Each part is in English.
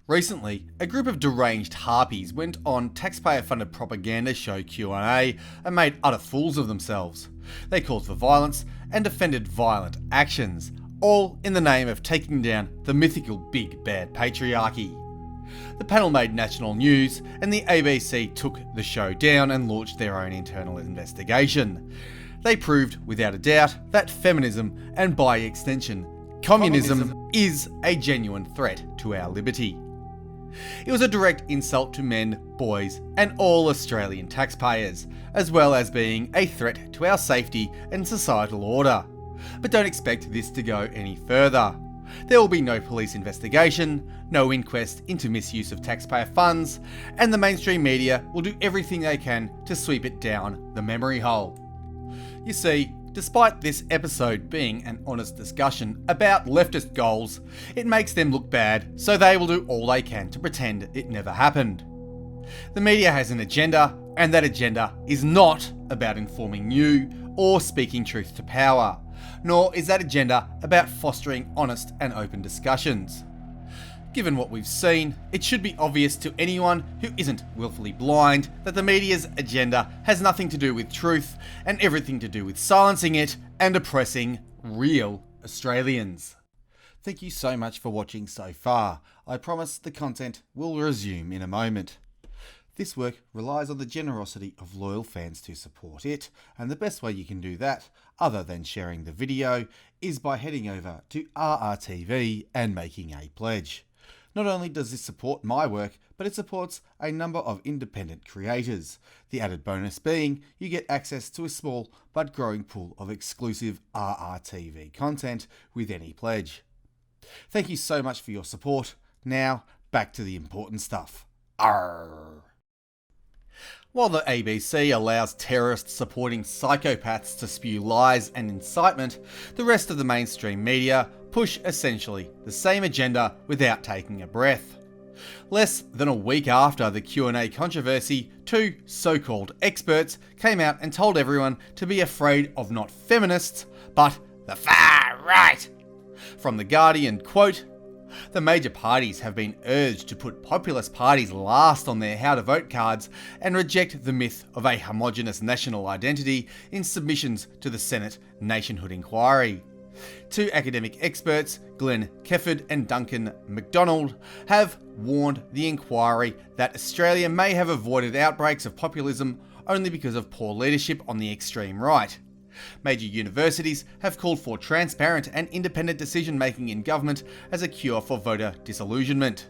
Recently, a group of deranged harpies went on taxpayer-funded propaganda show Q&A and made utter fools of themselves. They called for violence and defended violent actions, all in the name of taking down the mythical big bad patriarchy. The panel made national news, and the ABC took the show down and launched their own internal investigation. They proved without a doubt that feminism, and by extension, communism is a genuine threat to our liberty. It was a direct insult to men, boys, and all Australian taxpayers, as well as being a threat to our safety and societal order. But don't expect this to go any further. There will be no police investigation, no inquest into misuse of taxpayer funds, and the mainstream media will do everything they can to sweep it down the memory hole. You see, despite this episode being an honest discussion about leftist goals, it makes them look bad, so they will do all they can to pretend it never happened. The media has an agenda, and that agenda is not about informing you or speaking truth to power, nor is that agenda about fostering honest and open discussions. Given what we've seen, it should be obvious to anyone who isn't willfully blind that the media's agenda has nothing to do with truth and everything to do with silencing it and oppressing real Australians. Thank you so much for watching so far. I promise the content will resume in a moment. This work relies on the generosity of loyal fans to support it, and the best way you can do that, other than sharing the video, is by heading over to RRTV and making a pledge. Not only does this support my work, but it supports a number of independent creators. The added bonus being you get access to a small but growing pool of exclusive RRTV content with any pledge. Thank you so much for your support. Now, back to the important stuff. Arrgh. While the ABC allows terrorists supporting psychopaths to spew lies and incitement, the rest of the mainstream media push essentially the same agenda without taking a breath. Less than a week after the Q&A controversy, two so-called experts came out and told everyone to be afraid of not feminists, but the far right. From The Guardian, quote, "The major parties have been urged to put populist parties last on their how to vote cards and reject the myth of a homogenous national identity in submissions to the Senate nationhood inquiry. Two academic experts, Glenn Kefford and Duncan MacDonald, have warned the inquiry that Australia may have avoided outbreaks of populism only because of poor leadership on the extreme right. Major universities have called for transparent and independent decision-making in government as a cure for voter disillusionment.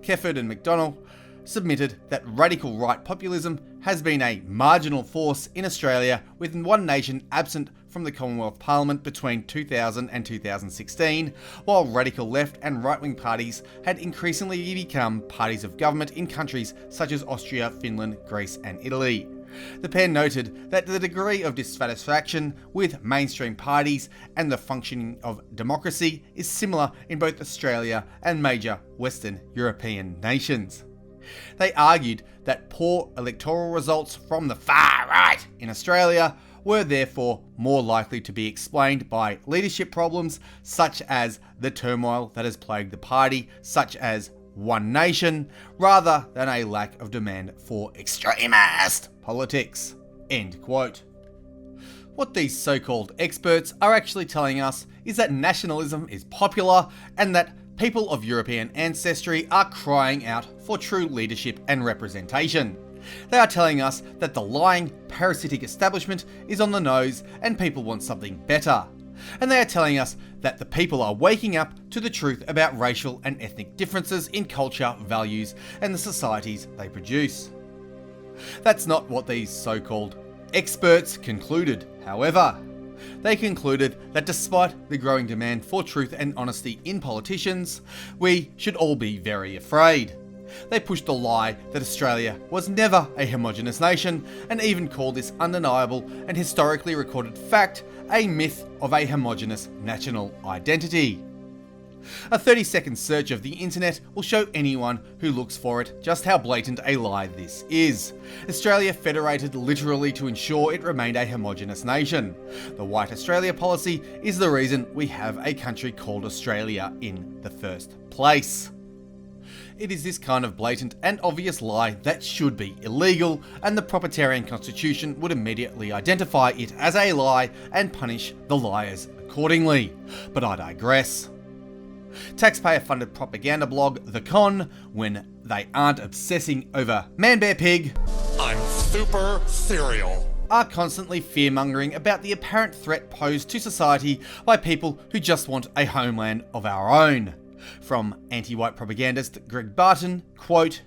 Kefford and MacDonald submitted that radical right populism has been a marginal force in Australia, with One Nation absent from the Commonwealth Parliament between 2000 and 2016, while radical left and right-wing parties had increasingly become parties of government in countries such as Austria, Finland, Greece and Italy. The pair noted that the degree of dissatisfaction with mainstream parties and the functioning of democracy is similar in both Australia and major Western European nations. They argued that poor electoral results from the far right in Australia were therefore more likely to be explained by leadership problems such as the turmoil that has plagued the party, such as One Nation, rather than a lack of demand for extremist politics." End quote. What these so-called experts are actually telling us is that nationalism is popular and that people of European ancestry are crying out for true leadership and representation. They are telling us that the lying, parasitic establishment is on the nose and people want something better. And they are telling us that the people are waking up to the truth about racial and ethnic differences in culture, values, and the societies they produce. That's not what these so-called experts concluded, however. They concluded that despite the growing demand for truth and honesty in politicians, we should all be very afraid. They pushed the lie that Australia was never a homogenous nation and even called this undeniable and historically recorded fact a myth of a homogenous national identity. A 30-second search of the internet will show anyone who looks for it just how blatant a lie this is. Australia federated literally to ensure it remained a homogenous nation. The White Australia policy is the reason we have a country called Australia in the first place. It is this kind of blatant and obvious lie that should be illegal, and the proprietarian constitution would immediately identify it as a lie and punish the liars accordingly. But I digress. Taxpayer-funded propaganda blog The Con, when they aren't obsessing over Man Bear Pig, I'm super cereal, are constantly fear-mongering about the apparent threat posed to society by people who just want a homeland of our own. From anti-white propagandist Greg Barton, quote,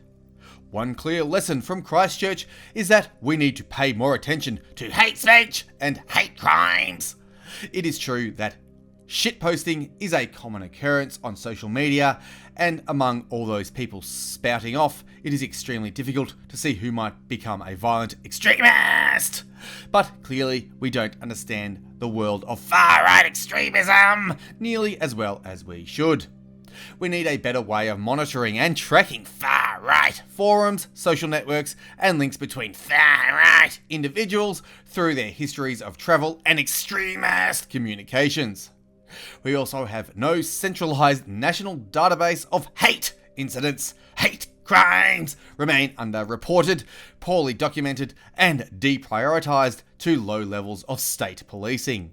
"One clear lesson from Christchurch is that we need to pay more attention to hate speech and hate crimes." It is true that shitposting is a common occurrence on social media, and among all those people spouting off, it is extremely difficult to see who might become a violent extremist. But clearly, we don't understand the world of far-right extremism nearly as well as we should. We need a better way of monitoring and tracking far-right forums, social networks, and links between far-right individuals through their histories of travel and extremist communications. We also have no centralised national database of hate incidents. Hate crimes remain underreported, poorly documented, and deprioritised to low levels of state policing.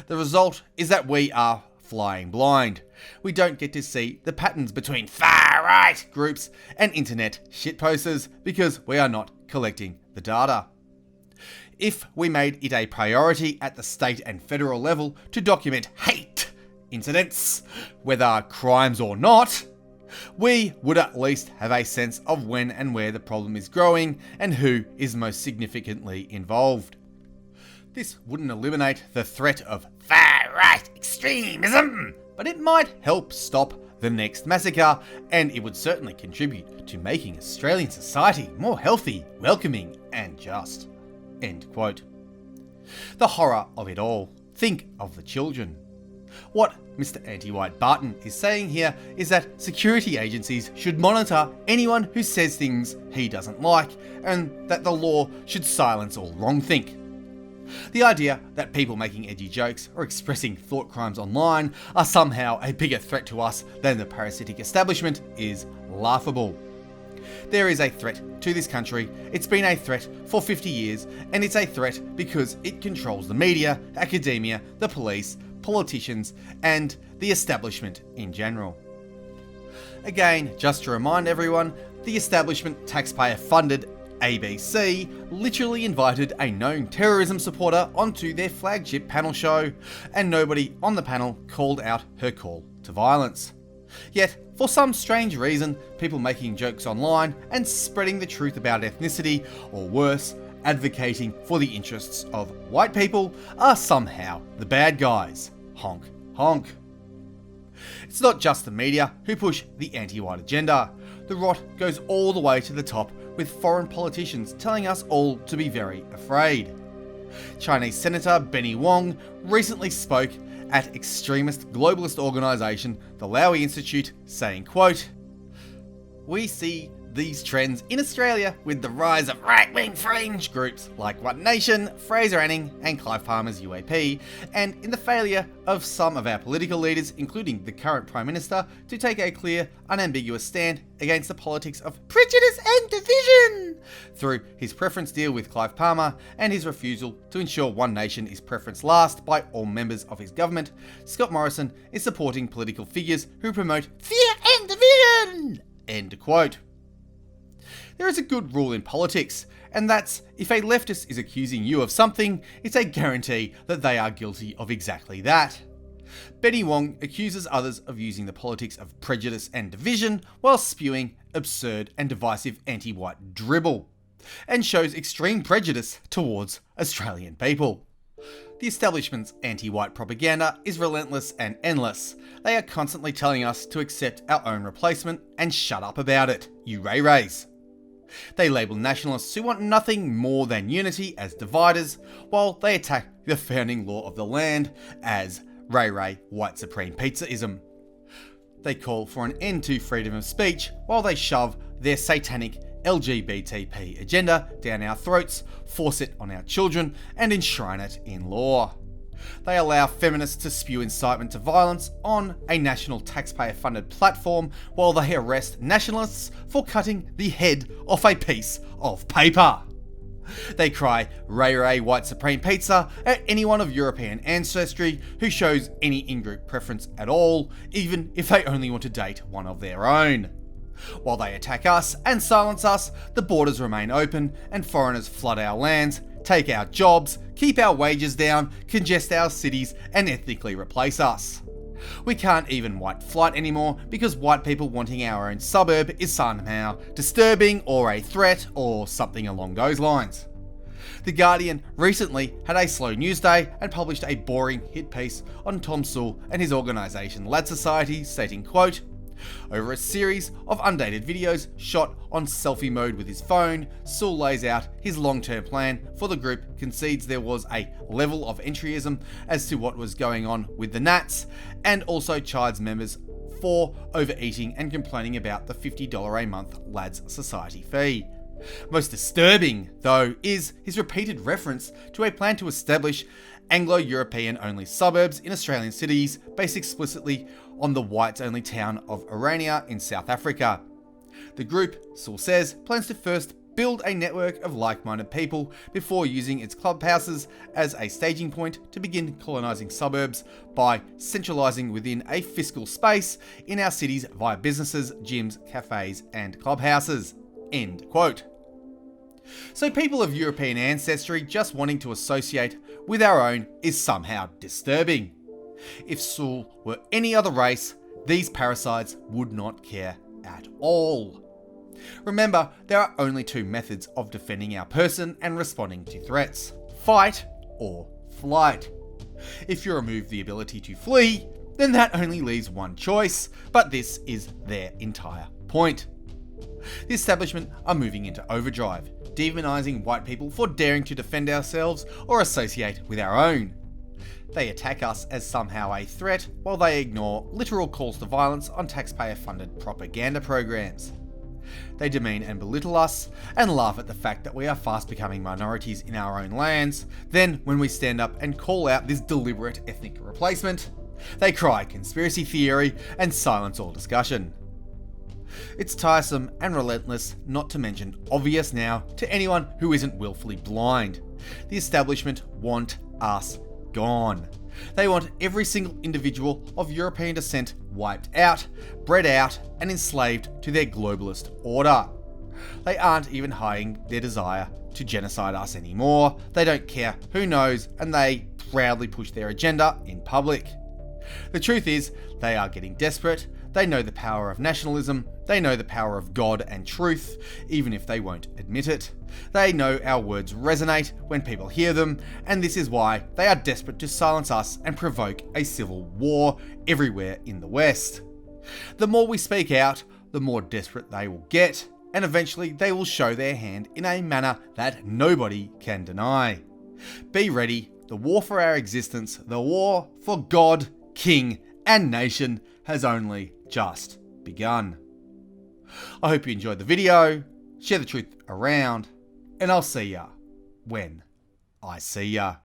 The result is that we are flying blind. We don't get to see the patterns between far-right groups and internet shitposters because we are not collecting the data. If we made it a priority at the state and federal level to document hate incidents, whether crimes or not, we would at least have a sense of when and where the problem is growing and who is most significantly involved. This wouldn't eliminate the threat of far-right extremism, but it might help stop the next massacre, and it would certainly contribute to making Australian society more healthy, welcoming, and just. End quote. The horror of it all. Think of the children. What Mr. Anti-White Barton is saying here is that security agencies should monitor anyone who says things he doesn't like, and that the law should silence all wrongthink. The idea that people making edgy jokes or expressing thought crimes online are somehow a bigger threat to us than the parasitic establishment is laughable. There is a threat to this country. It's been a threat for 50 years, and it's a threat because it controls the media, academia, the police, politicians, and the establishment in general. Again, just to remind everyone, the establishment taxpayer-funded ABC literally invited a known terrorism supporter onto their flagship panel show, and nobody on the panel called out her call to violence. Yet, for some strange reason, people making jokes online and spreading the truth about ethnicity, or worse, advocating for the interests of white people, are somehow the bad guys. Honk, honk. It's not just the media who push the anti-white agenda. The rot goes all the way to the top, with foreign politicians telling us all to be very afraid. Chinese Senator Benny Wong recently spoke at extremist globalist organisation the Lowy Institute, saying, quote, "We see these trends in Australia with the rise of right-wing fringe groups like One Nation, Fraser Anning and Clive Palmer's UAP, and in the failure of some of our political leaders, including the current Prime Minister, to take a clear, unambiguous stand against the politics of prejudice and division through his preference deal with Clive Palmer and his refusal to ensure One Nation is preference last by all members of his government. Scott Morrison is supporting political figures who promote fear and division." End quote. There is a good rule in politics, and that's if a leftist is accusing you of something, it's a guarantee that they are guilty of exactly that. Benny Wong accuses others of using the politics of prejudice and division while spewing absurd and divisive anti-white dribble, and shows extreme prejudice towards Australian people. The establishment's anti-white propaganda is relentless and endless. They are constantly telling us to accept our own replacement and shut up about it, you ray-rays. They label nationalists who want nothing more than unity as dividers, while they attack the founding law of the land as ray-ray white supreme pizzaism. They call for an end to freedom of speech, while they shove their satanic LGBTP agenda down our throats, force it on our children, and enshrine it in law. They allow feminists to spew incitement to violence on a national taxpayer-funded platform while they arrest nationalists for cutting the head off a piece of paper. They cry "Ray white supreme pizza" at anyone of European ancestry who shows any in-group preference at all, even if they only want to date one of their own. While they attack us and silence us, the borders remain open and foreigners flood our lands, take our jobs, keep our wages down, congest our cities, and ethnically replace us. We can't even white flight anymore because white people wanting our own suburb is somehow disturbing or a threat or something along those lines. The Guardian recently had a slow news day and published a boring hit piece on Tom Sewell and his organisation Lad Society, stating, quote, "Over a series of undated videos shot on selfie mode with his phone, Sewell lays out his long-term plan for the group, concedes there was a level of entryism as to what was going on with the Nats, and also chides members for overeating and complaining about the $50 a month Lads Society fee. Most disturbing, though, is his repeated reference to a plan to establish Anglo-European only suburbs in Australian cities based explicitly on the whites-only town of Orania in South Africa. The group, Sewell says, plans to first build a network of like-minded people before using its clubhouses as a staging point to begin colonising suburbs by centralising within a fiscal space in our cities via businesses, gyms, cafes and clubhouses." End quote. So people of European ancestry just wanting to associate with our own is somehow disturbing. If Sewell were any other race, these parasites would not care at all. Remember, there are only two methods of defending our person and responding to threats: fight or flight. If you remove the ability to flee, then that only leaves one choice, but this is their entire point. The establishment are moving into overdrive, demonising white people for daring to defend ourselves or associate with our own. They attack us as somehow a threat while they ignore literal calls to violence on taxpayer-funded propaganda programs. They demean and belittle us and laugh at the fact that we are fast becoming minorities in our own lands. Then, when we stand up and call out this deliberate ethnic replacement, they cry conspiracy theory and silence all discussion. It's tiresome and relentless, not to mention obvious now to anyone who isn't willfully blind. The establishment want us gone. They want every single individual of European descent wiped out, bred out, and enslaved to their globalist order. They aren't even hiding their desire to genocide us anymore. They don't care who knows, and they proudly push their agenda in public. The truth is, they are getting desperate. They know the power of nationalism. They know the power of God and truth, even if they won't admit it. They know our words resonate when people hear them, and this is why they are desperate to silence us and provoke a civil war everywhere in the West. The more we speak out, the more desperate they will get, and eventually they will show their hand in a manner that nobody can deny. Be ready. The war for our existence, the war for God, King, and nation has only just begun. I hope you enjoyed the video, share the truth around, and I'll see ya when I see ya.